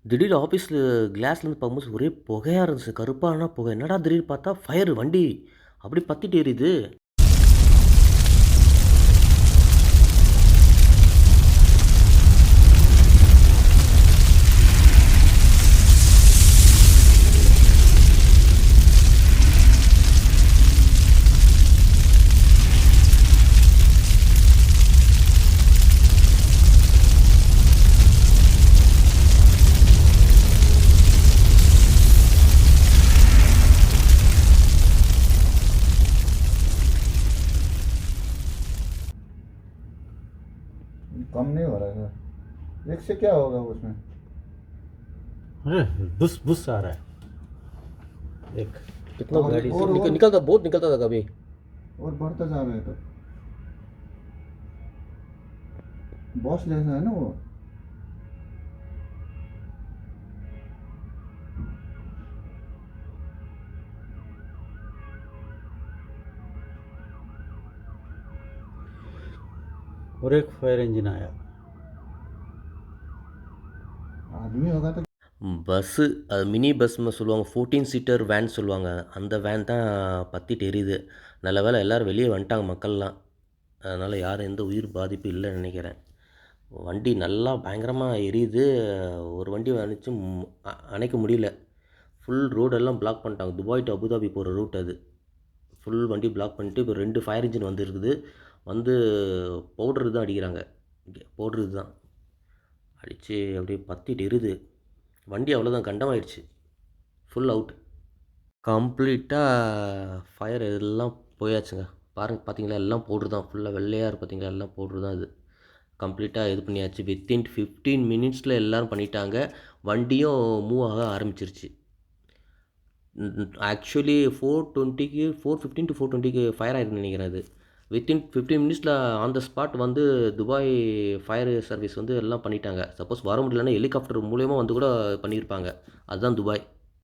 திடீர்னு ஆஃபீஸில் கிளாஸ்லேருந்து பார்க்கும்போது ஒரே புகையா இருந்துச்சு. கருப்பான புகை. என்னடா திடீர்னு பார்த்தா ஃபயர் வண்டி அப்படியே பத்திட்டு எரியுது. कम नहीं हो रहा है। एक से क्या होगा उसमें? अरे बुस बुस आ रहा है एक। कितना और- गाड़ी से और- और- निकलता बहुत निकलता था कभी। और बढ़ता जा रहा है तो बॉस जैसा है ना वो। और एक फायर इंजन आया। आदमी होगा तो பஸ்ஸு அது மினி பஸ்ன்னு சொல்லுவாங்க. 14 சீட்டர் வேன் சொல்லுவாங்க. அந்த வேன் தான் பத்திட்டு எரியுது. நல்ல வேளை எல்லோரும் வெளியே வந்துட்டாங்க மக்கள்லாம். அதனால் யாரும் எந்த உயிர் பாதிப்பு இல்லைன்னு நினைக்கிறேன். வண்டி நல்லா பயங்கரமாக எரியுது. ஒரு வண்டி வந்துச்சு அணைக்க முடியல. ஃபுல் ரோடெல்லாம் பிளாக் பண்ணிட்டாங்க. துபாய் டு அபுதாபி போகிற ரூட் அது. ஃபுல் வண்டி பிளாக் பண்ணிட்டு இப்போ 2 ஃபயர் இன்ஜின் வந்துருக்குது. வந்து பவுடர் தான் அடிக்கிறாங்க. பவுட்ரு தான் அடித்து அப்படியே பத்திட்டு எரியுது. வண்டி அவ்வளோதான் கண்டமாயிடுச்சு. Full out. கம்ப்ளீட்டாக ஃபயர் எல்லாம் போயாச்சுங்க. பார்த்தீங்களா எல்லாம் பவுட்ரு தான். ஃபுல்லாக வெள்ளையாக இருக்குது பார்த்தீங்களா, எல்லாம் பவுட்ரு தான் அது. கம்ப்ளீட்டாக இது பண்ணியாச்சு. வித்தின் 15 மினிட்ஸில் எல்லோரும் பண்ணிட்டாங்க. வண்டியும் மூவ் ஆக ஆரம்பிச்சிருச்சு. ஆக்சுவலி 4:20க்கு 4:15 to 4:20க்கு ஃபயர் ஆகிருக்குன்னு நினைக்கிறேன் அது. வித்தின் 15 மினிட்ஸில் ஆன் த ஸ்பாட் வந்து துபாய் ஃபயர் சர்வீஸ் வந்து எல்லாம் பண்ணிட்டாங்க. சப்போஸ் வர முடியலன்னா ஹெலிகாப்டர் மூலியமாக வந்து கூட பண்ணியிருப்பாங்க. அதுதான் துபாய்.